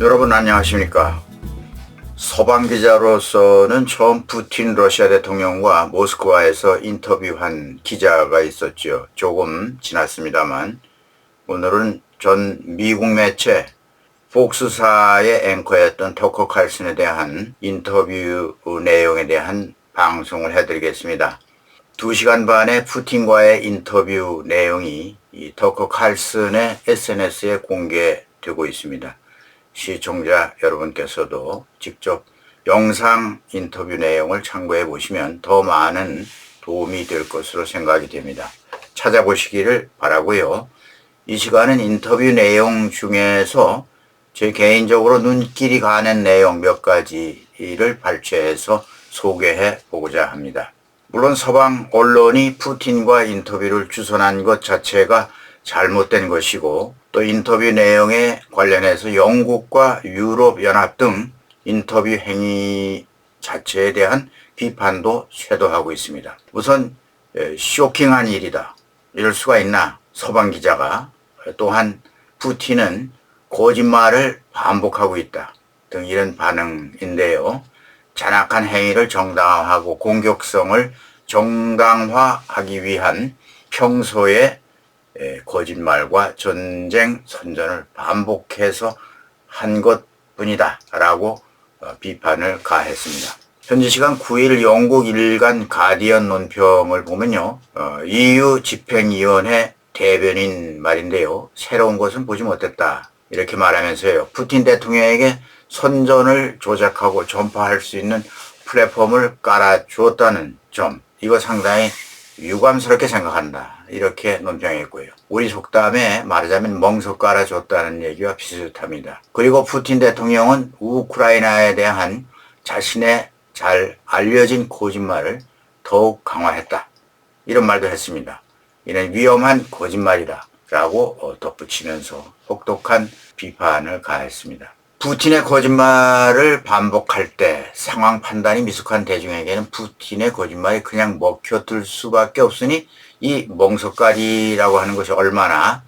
여러분 안녕하십니까? 서방 기자로서는 처음 푸틴 러시아 대통령과 모스크바에서 인터뷰한 기자가 있었죠. 조금 지났습니다만 오늘은 전 미국 매체 폭스사의 앵커였던 터커 칼슨에 대한 인터뷰 내용에 대한 방송을 해드리겠습니다. 2시간 반의 푸틴과의 인터뷰 내용이 이 터커 칼슨의 SNS에 공개되고 있습니다. 시청자 여러분께서도 직접 영상 인터뷰 내용을 참고해 보시면 더 많은 도움이 될 것으로 생각이 됩니다. 찾아보시기를 바라고요. 이 시간은 인터뷰 내용 중에서 제 개인적으로 눈길이 가는 내용 몇 가지를 발췌해서 소개해 보고자 합니다. 물론 서방 언론이 푸틴과 인터뷰를 주선한 것 자체가 잘못된 것이고 또 인터뷰 내용에 관련해서 영국과 유럽연합 등 인터뷰 행위 자체에 대한 비판도 쇄도하고 있습니다. 우선 쇼킹한 일이다. 이럴 수가 있나? 서방 기자가 또한 푸틴은 거짓말을 반복하고 있다 등 이런 반응인데요. 잔악한 행위를 정당화하고 공격성을 정당화하기 위한 평소의 거짓말과 전쟁 선전을 반복해서 한 것뿐이다 라고 비판을 가했습니다. 현지 시간 9일 영국 일간 가디언 논평을 보면요. EU 집행위원회 대변인 말인데요. 새로운 것은 보지 못했다. 이렇게 말하면서요. 푸틴 대통령에게 선전을 조작하고 전파할 수 있는 플랫폼을 깔아주었다는 점. 이거 상당히 유감스럽게 생각한다. 이렇게 논평했고요. 우리 속담에 말하자면 멍석 깔아줬다는 얘기와 비슷합니다. 그리고 푸틴 대통령은 우크라이나에 대한 자신의 잘 알려진 거짓말을 더욱 강화했다. 이런 말도 했습니다. 이는 위험한 거짓말이다 라고 덧붙이면서 혹독한 비판을 가했습니다. 푸틴의 거짓말을 반복할 때 상황 판단이 미숙한 대중에게는 푸틴의 거짓말이 그냥 먹혀들 수밖에 없으니 이 멍석가리라고 하는 것이 얼마나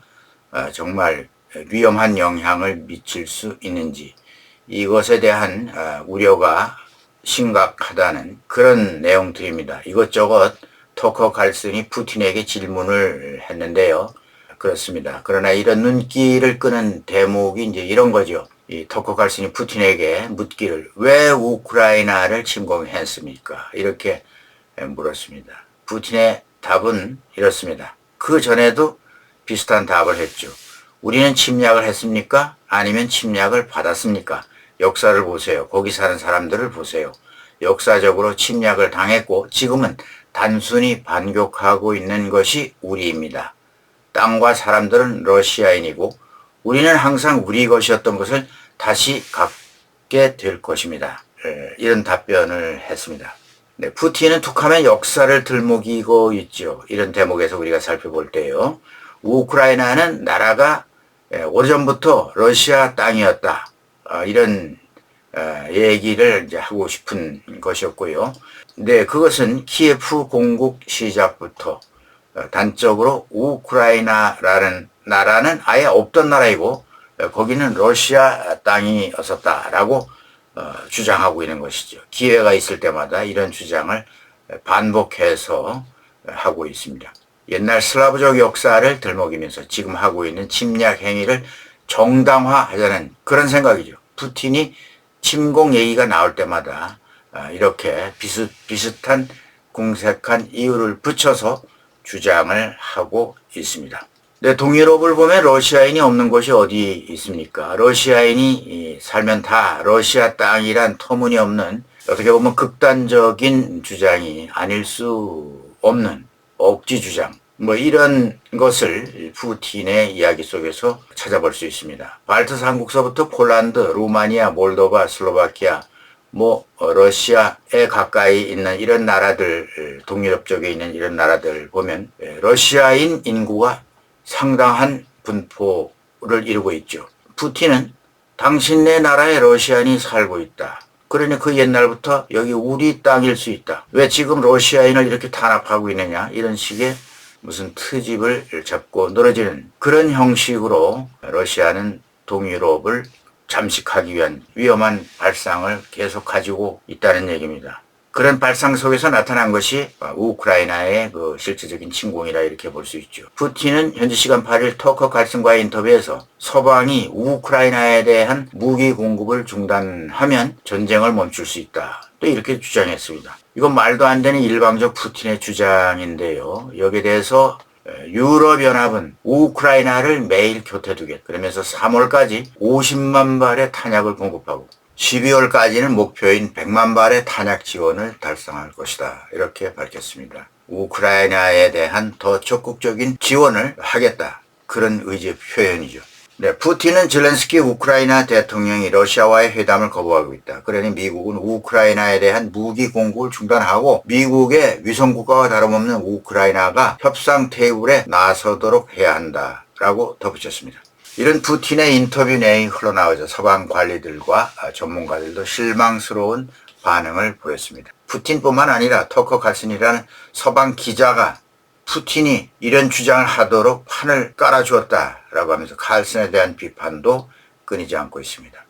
정말 위험한 영향을 미칠 수 있는지 이것에 대한 우려가 심각하다는 그런 내용들입니다. 이것저것 터커 칼슨이 푸틴에게 질문을 했는데요. 그렇습니다. 그러나 이런 눈길을 끄는 대목이 이제 이런 거죠. 이 터커 칼슨이 푸틴에게 묻기를 왜 우크라이나를 침공했습니까? 이렇게 물었습니다. 푸틴의 답은 이렇습니다. 그 전에도 비슷한 답을 했죠. 우리는 침략을 했습니까? 아니면 침략을 받았습니까? 역사를 보세요. 거기 사는 사람들을 보세요. 역사적으로 침략을 당했고 지금은 단순히 반격하고 있는 것이 우리입니다. 땅과 사람들은 러시아인이고 우리는 항상 우리 것이었던 것을 다시 갖게 될 것입니다. 이런 답변을 했습니다. 네, 푸틴은 툭하면 역사를 들먹이고 있죠. 이런 대목에서 우리가 살펴볼 때요. 우크라이나는 나라가 오래전부터 러시아 땅이었다. 이런 얘기를 이제 하고 싶은 것이었고요. 네, 그것은 키예프 공국 시작부터 단적으로 우크라이나라는 나라는 아예 없던 나라이고 거기는 러시아 땅이었었다라고 주장하고 있는 것이죠. 기회가 있을 때마다 이런 주장을 반복해서 하고 있습니다. 옛날 슬라브족 역사를 들먹이면서 지금 하고 있는 침략 행위를 정당화하자는 그런 생각이죠. 푸틴이 침공 얘기가 나올 때마다 이렇게 비슷한 궁색한 이유를 붙여서 주장을 하고 있습니다. 네, 동유럽을 보면 러시아인이 없는 곳이 어디 있습니까? 러시아인이 살면 다 러시아 땅이란 터무니없는 어떻게 보면 극단적인 주장이 아닐 수 없는 억지 주장. 이런 것을 푸틴의 이야기 속에서 찾아볼 수 있습니다. 발트 3국서부터 폴란드, 루마니아, 몰도바, 슬로바키아, 러시아에 가까이 있는 이런 나라들, 동유럽 쪽에 있는 이런 나라들 보면 러시아인 인구가 상당한 분포를 이루고 있죠. 푸틴은 당신네 나라에 러시아인이 살고 있다. 그러니 그 옛날부터 여기 우리 땅일 수 있다. 왜 지금 러시아인을 이렇게 탄압하고 있느냐. 이런 식의 무슨 트집을 잡고 늘어지는 그런 형식으로 러시아는 동유럽을 잠식하기 위한 위험한 발상을 계속 가지고 있다는 얘기입니다. 그런 발상 속에서 나타난 것이 우크라이나의 그 실질적인 침공이라 이렇게 볼 수 있죠. 푸틴은 현지 시간 8일 터커 칼슨과의 인터뷰에서 서방이 우크라이나에 대한 무기 공급을 중단하면 전쟁을 멈출 수 있다, 또 이렇게 주장했습니다. 이건 말도 안 되는 일방적 푸틴의 주장인데요. 여기에 대해서 유럽연합은 우크라이나를 매일 곁에 두겠다, 그러면서 3월까지 50만 발의 탄약을 공급하고 12월까지는 목표인 100만 발의 탄약 지원을 달성할 것이다, 이렇게 밝혔습니다. 우크라이나에 대한 더 적극적인 지원을 하겠다, 그런 의지의 표현이죠. 네, 푸틴은 젤렌스키 우크라이나 대통령이 러시아와의 회담을 거부하고 있다. 그러니 미국은 우크라이나에 대한 무기 공급을 중단하고 미국의 위성국가와 다름없는 우크라이나가 협상 테이블에 나서도록 해야 한다라고 덧붙였습니다. 이런 푸틴의 인터뷰 내용이 흘러나오자 서방 관리들과 전문가들도 실망스러운 반응을 보였습니다. 푸틴뿐만 아니라 터커 칼슨이라는 서방 기자가 푸틴이 이런 주장을 하도록 판을 깔아주었다라고 하면서 칼슨에 대한 비판도 끊이지 않고 있습니다.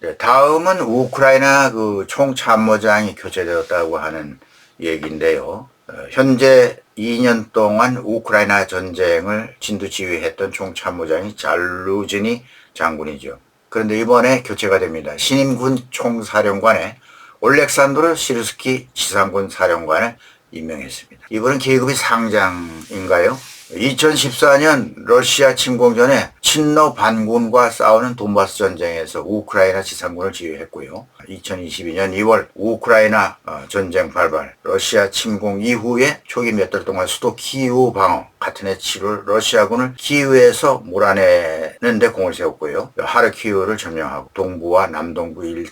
네, 다음은 우크라이나 그 총참모장이 교체되었다고 하는 얘기인데요. 현재 2년 동안 우크라이나 전쟁을 진두지휘했던 총참모장이 잘루지니 장군이죠. 그런데 이번에 교체가 됩니다. 신임군 총사령관에 올렉산드르 시르스키 지상군 사령관을 임명했습니다. 이분은 계급이 상장인가요? 2014년 러시아 침공 전에 친러 반군과 싸우는 돈바스 전쟁에서 우크라이나 지상군을 지휘했고요. 2022년 2월 우크라이나 전쟁 발발, 러시아 침공 이후에 초기 몇 달 동안 수도 키이우 방어, 같은 해 7월 러시아군을 키이우에서 몰아내는 데 공을 세웠고요. 하르키우를 점령하고 동부와 남동부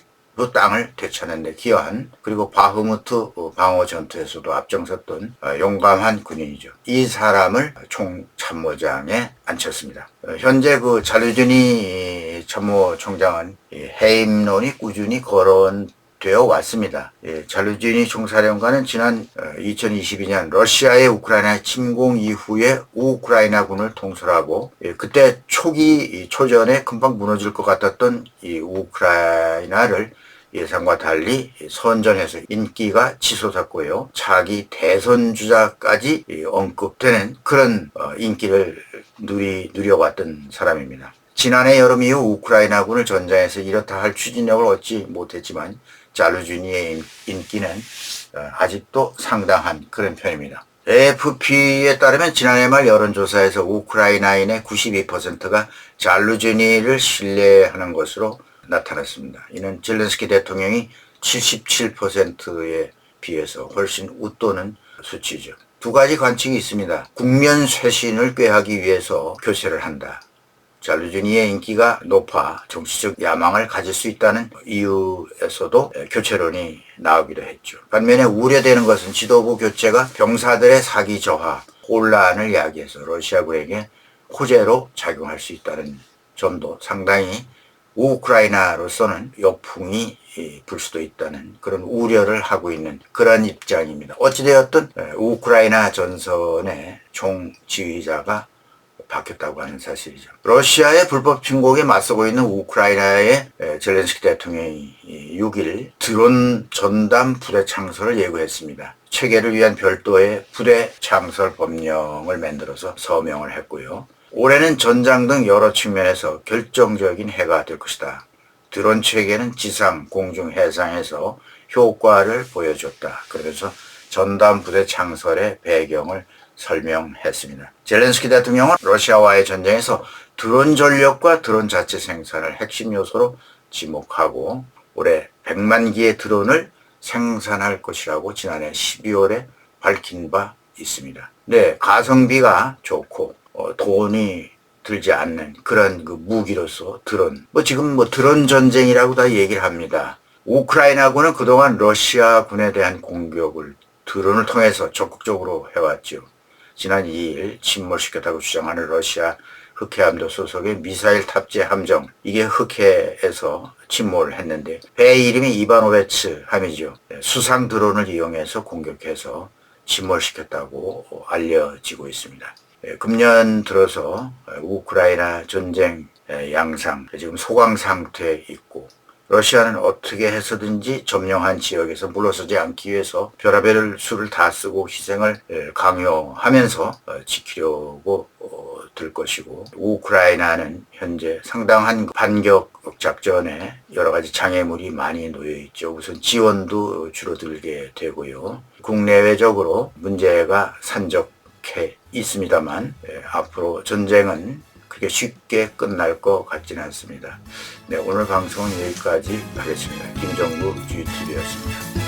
땅을 되찾는 데 기여한, 그리고 바흐무트 방어 전투에서도 앞장섰던 용감한 군인이죠. 이 사람을 총참모장에 앉혔습니다. 현재 그 잘루지니 참모총장은 해임론이 꾸준히 거론되어 왔습니다. 잘루지니 총사령관은 지난 2022년 러시아의 우크라이나 침공 이후에 우크라이나군을 통솔하고, 그때 초전에 금방 무너질 것 같았던 이 우크라이나를 예상과 달리 선전해서 인기가 치솟았고요. 차기 대선 주자까지 언급되는 그런 인기를 누려왔던 사람입니다. 지난해 여름 이후 우크라이나군을 전장에서 이렇다 할 추진력을 얻지 못했지만 잘루지니의 인기는 아직도 상당한 그런 편입니다. AFP에 따르면 지난해 말 여론조사에서 우크라이나인의 92%가 잘루지니를 신뢰하는 것으로 나타났습니다. 이는 젤렌스키 대통령이 77%에 비해서 훨씬 웃도는 수치죠. 두 가지 관측이 있습니다. 국면 쇄신을 꾀하기 위해서 교체를 한다. 잘루지니의 인기가 높아 정치적 야망을 가질 수 있다는 이유에서도 교체론이 나오기도 했죠. 반면에 우려되는 것은 지도부 교체가 병사들의 사기 저하, 혼란을 야기해서 러시아군에게 호재로 작용할 수 있다는 점도 상당히 우크라이나로서는 역풍이 불 수도 있다는 그런 우려를 하고 있는 그런 입장입니다. 어찌되었든 우크라이나 전선의 총지휘자가 바뀌었다고 하는 사실이죠. 러시아의 불법 침공에 맞서고 있는 우크라이나의 젤렌스키 대통령이 6일 드론 전담 부대 창설을 예고했습니다. 체계를 위한 별도의 부대 창설 법령을 만들어서 서명을 했고요. 올해는 전장 등 여러 측면에서 결정적인 해가 될 것이다. 드론 체계는 지상, 공중, 해상에서 효과를 보여줬다. 그러면서 전담 부대 창설의 배경을 설명했습니다. 젤렌스키 대통령은 러시아와의 전쟁에서 드론 전력과 드론 자체 생산을 핵심 요소로 지목하고 올해 100만 기의 드론을 생산할 것이라고 지난해 12월에 밝힌 바 있습니다. 네, 가성비가 좋고 돈이 들지 않는 그런 그 무기로서 드론. 지금 드론 전쟁이라고 다 얘기를 합니다. 우크라이나군은 그동안 러시아군에 대한 공격을 드론을 통해서 적극적으로 해왔죠. 지난 2일 침몰시켰다고 주장하는 러시아 흑해함도 소속의 미사일 탑재 함정, 이게 흑해에서 침몰을 했는데 배 이름이 이바노베츠 함이죠. 수상 드론을 이용해서 공격해서 침몰시켰다고 알려지고 있습니다. 금년 들어서 우크라이나 전쟁 양상, 지금 소강 상태에 있고 러시아는 어떻게 해서든지 점령한 지역에서 물러서지 않기 위해서 별의별 수를 다 쓰고 희생을 강요하면서 지키려고 들 것이고, 우크라이나는 현재 상당한 반격 작전에 여러 가지 장애물이 많이 놓여 있죠. 우선 지원도 줄어들게 되고요. 국내외적으로 문제가 산적해 있습니다만 앞으로 전쟁은 그게 쉽게 끝날 것 같지는 않습니다. 네, 오늘 방송은 여기까지 하겠습니다. 김정구 GTV였습니다.